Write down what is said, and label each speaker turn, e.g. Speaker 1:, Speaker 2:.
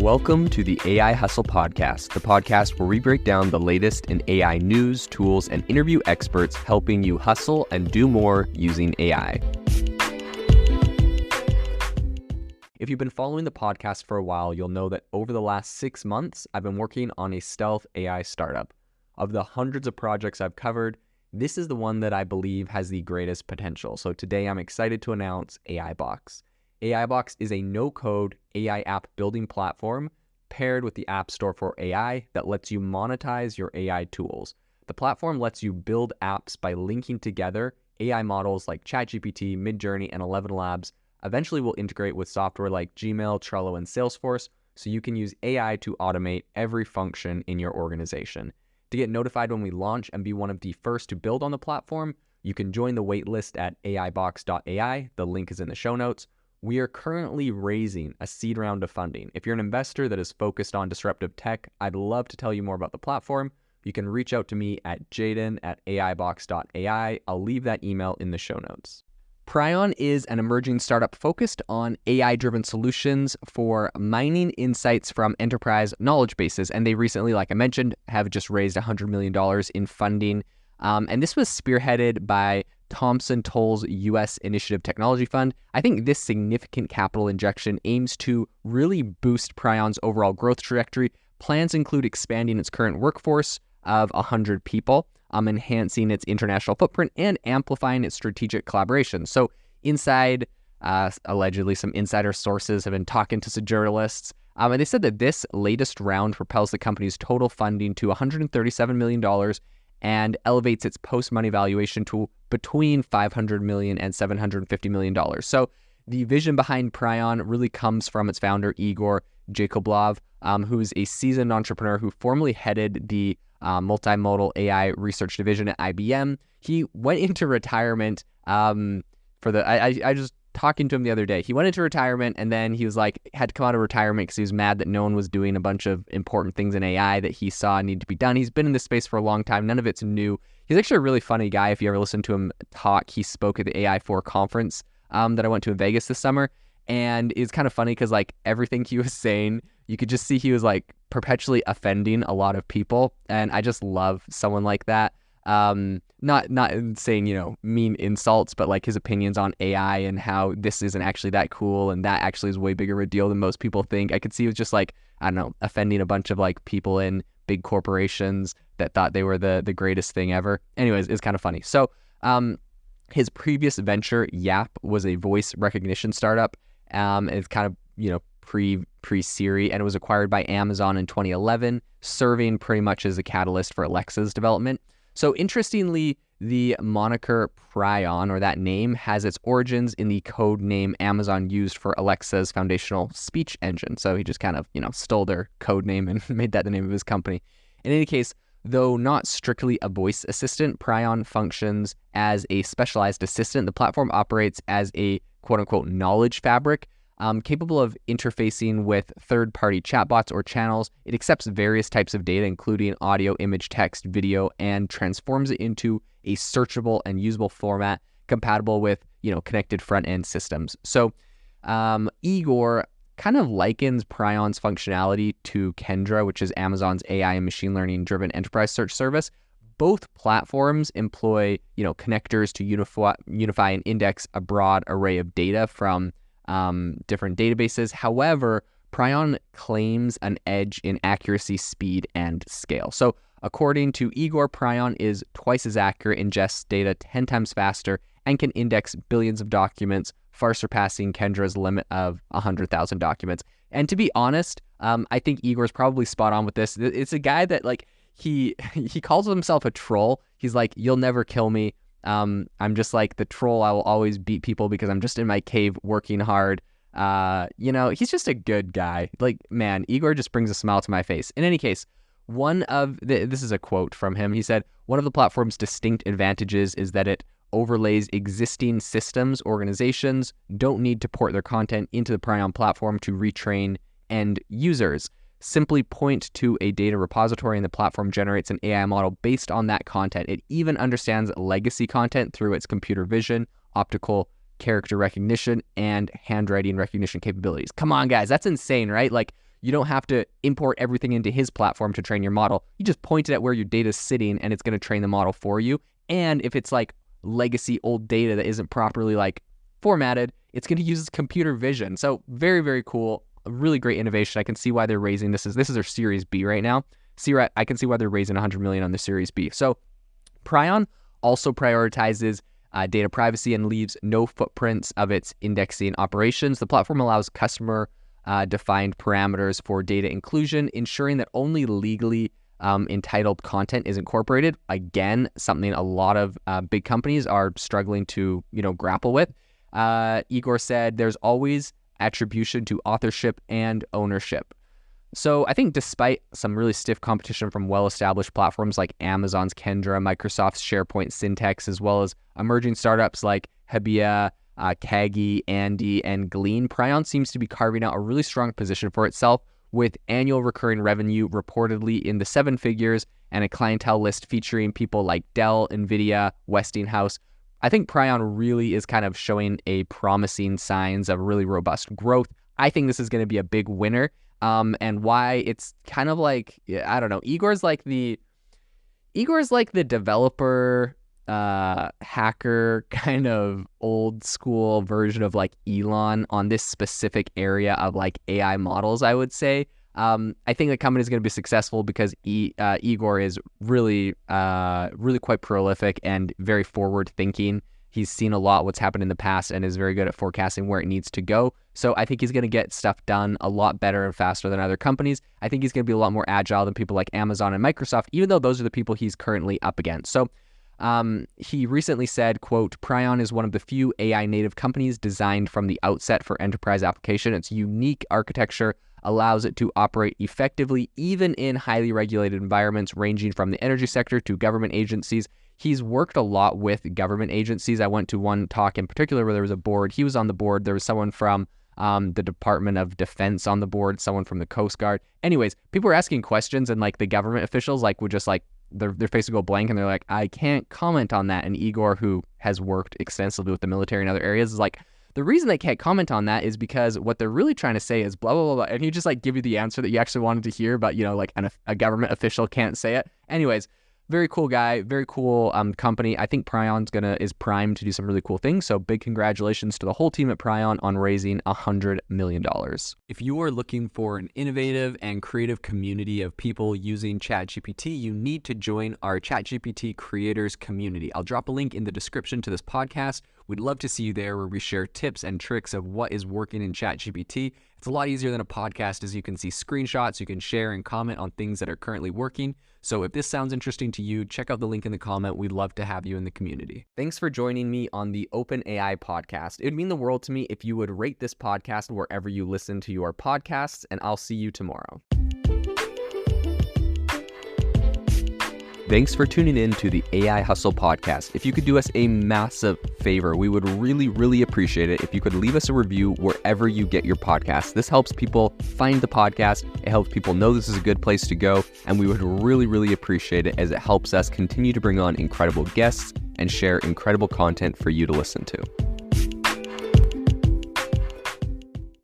Speaker 1: Welcome to the AI Hustle Podcast, the podcast where we break down the latest in AI news, tools, and interview experts helping you hustle and do more using AI. If you've been following the podcast for a while, you'll know that over the last 6 months, I've been working on a stealth AI startup. Of the hundreds of projects I've covered, this is the one that I believe has the greatest potential. So today I'm excited to announce AIBox. AIBox is a no-code AI app building platform paired with the App Store for AI that lets you monetize your AI tools. The platform lets you build apps by linking together AI models like ChatGPT, Midjourney, and 11 Labs. Eventually, we'll integrate with software like Gmail, Trello, and Salesforce, so you can use AI to automate every function in your organization. To get notified when we launch and be one of the first to build on the platform, you can join the waitlist at aibox.ai. The link is in the show notes. We are currently raising a seed round of funding. If you're an investor that is focused on disruptive tech, I'd love to tell you more about the platform. You can reach out to me at jaden@aibox.ai. I'll leave that email in the show notes. Pryon is an emerging startup focused on AI-driven solutions for mining insights from enterprise knowledge bases. And they recently, like I mentioned, have just raised $100 million in funding. And this was spearheaded by Thomson Tolles U.S. Initiative Technology Fund. I think this significant capital injection aims to really boost Pryon's overall growth trajectory. Plans include expanding its current workforce of 100 people, enhancing its international footprint, and amplifying its strategic collaboration. So inside, allegedly, some insider sources have been talking to some journalists, and they said that this latest round propels the company's total funding to $137 million and elevates its post-money valuation to between $500 million and $750 million. So the vision behind Pryon really comes from its founder, Igor Yakovlev, who is a seasoned entrepreneur who formerly headed the multimodal AI research division at IBM. He went into retirement I just talking to him the other day. He went into retirement and then he was like, had to come out of retirement because he was mad that no one was doing a bunch of important things in AI that he saw need to be done. He's been in this space for a long time. None of it's new. He's actually a really funny guy. If you ever listen to him talk, he spoke at the AI4 conference that I went to in Vegas this summer. And it's kind of funny because like everything he was saying, you could just see he was like perpetually offending a lot of people. And I just love someone like that. Not saying, mean insults, but like his opinions on AI and how this isn't actually that cool and that actually is way bigger of a deal than most people think. I could see it was just like, I don't know, offending a bunch of like people in big corporations that thought they were the greatest thing ever. Anyways, it's kind of funny. So, his previous venture, Yap, was a voice recognition startup. It's kind of, pre-Siri, and it was acquired by Amazon in 2011, serving pretty much as a catalyst for Alexa's development. So interestingly, the moniker Pryon, or that name, has its origins in the code name Amazon used for Alexa's foundational speech engine. So he just kind of, stole their code name and made that the name of his company. In any case, though not strictly a voice assistant, Pryon functions as a specialized assistant. The platform operates as a quote-unquote knowledge fabric, capable of interfacing with third-party chatbots or channels. It accepts various types of data, including audio, image, text, video, and transforms it into a searchable and usable format compatible with, connected front-end systems. So Igor kind of likens Pryon's functionality to Kendra, which is Amazon's AI and machine learning-driven enterprise search service. Both platforms employ, connectors to unify and index a broad array of data from different databases. However, Pryon claims an edge in accuracy, speed, and scale. So according to Igor, Pryon is twice as accurate, ingests data 10 times faster, and can index billions of documents, far surpassing Kendra's limit of 100,000 documents. And to be honest, I think Igor's probably spot on with this. It's a guy that like he calls himself a troll. He's like, "You'll never kill me. I'm just like the troll. I will always beat people because I'm just in my cave working hard." He's just a good guy. Like, man, Igor just brings a smile to my face. In any case, this is a quote from him. He said, "One of the platform's distinct advantages is that it overlays existing systems. Organizations don't need to port their content into the Pryon platform to retrain end users. Simply point to a data repository and the platform generates an AI model based on that content. It even understands legacy content through its computer vision, optical character recognition, and handwriting recognition capabilities." Come on, guys, that's insane, right? Like, You don't have to import everything into his platform to train your model. You just point it at where your data is sitting and it's going to train the model for you. And if it's like legacy old data that isn't properly like formatted, it's going to use computer vision. So very, very cool. A really great innovation. I can see why they're raising this is their Series B right now. I can see why they're raising $100 million on the Series B. So Pryon also prioritizes data privacy and leaves no footprints of its indexing operations. The platform allows customer defined parameters for data inclusion, ensuring that only legally entitled content is incorporated. Again, something a lot of big companies are struggling to, grapple with. Igor said there's always attribution to authorship and ownership. So I think despite some really stiff competition from well-established platforms like Amazon's Kendra, Microsoft's SharePoint Syntax, as well as emerging startups like Hebia, Kagi, Andy, and Glean, Pryon seems to be carving out a really strong position for itself with annual recurring revenue reportedly in the 7 figures and a clientele list featuring people like Dell, NVIDIA, Westinghouse. I think Pryon really is kind of showing a promising signs of really robust growth. I think this is going to be a big winner. And why it's kind of like, I don't know, Igor's like the developer, hacker kind of old school version of like Elon on this specific area of like AI models, I would say. I think the company is going to be successful because Igor is really quite prolific and very forward thinking. He's seen a lot what's happened in the past and is very good at forecasting where it needs to go. So I think he's going to get stuff done a lot better and faster than other companies. I think he's going to be a lot more agile than people like Amazon and Microsoft, even though those are the people he's currently up against. So he recently said, quote, Pryon is one of the few AI native companies designed from the outset for enterprise application. Its unique architecture allows it to operate effectively even in highly regulated environments ranging from the energy sector to government agencies. He's worked a lot with government agencies. I went to one talk in particular where there was a board. He was on the board. There was someone from the Department of Defense on the board, someone from the Coast Guard. Anyways, people were asking questions and like the government officials like would just like their face would go blank and they're like, I can't comment on that. And Igor, who has worked extensively with the military in other areas, is like, the reason they can't comment on that is because what they're really trying to say is blah, blah, blah, blah. And he just like give you the answer that you actually wanted to hear, but like a government official can't say it. Anyways, very cool guy, very cool company. I think Pryon is primed to do some really cool things. So big congratulations to the whole team at Pryon on raising $100 million. If you are looking for an innovative and creative community of people using ChatGPT, you need to join our ChatGPT creators community. I'll drop a link in the description to this podcast. We'd love to see you there where we share tips and tricks of what is working in ChatGPT. It's a lot easier than a podcast as you can see screenshots, you can share and comment on things that are currently working. So if this sounds interesting to you, check out the link in the comment. We'd love to have you in the community. Thanks for joining me on the OpenAI podcast. It would mean the world to me if you would rate this podcast wherever you listen to your podcasts, and I'll see you tomorrow. Thanks for tuning in to the AI Hustle podcast. If you could do us a massive favor, we would really, really appreciate it if you could leave us a review wherever you get your podcasts. This helps people find the podcast. It helps people know this is a good place to go. And we would really, really appreciate it as it helps us continue to bring on incredible guests and share incredible content for you to listen to.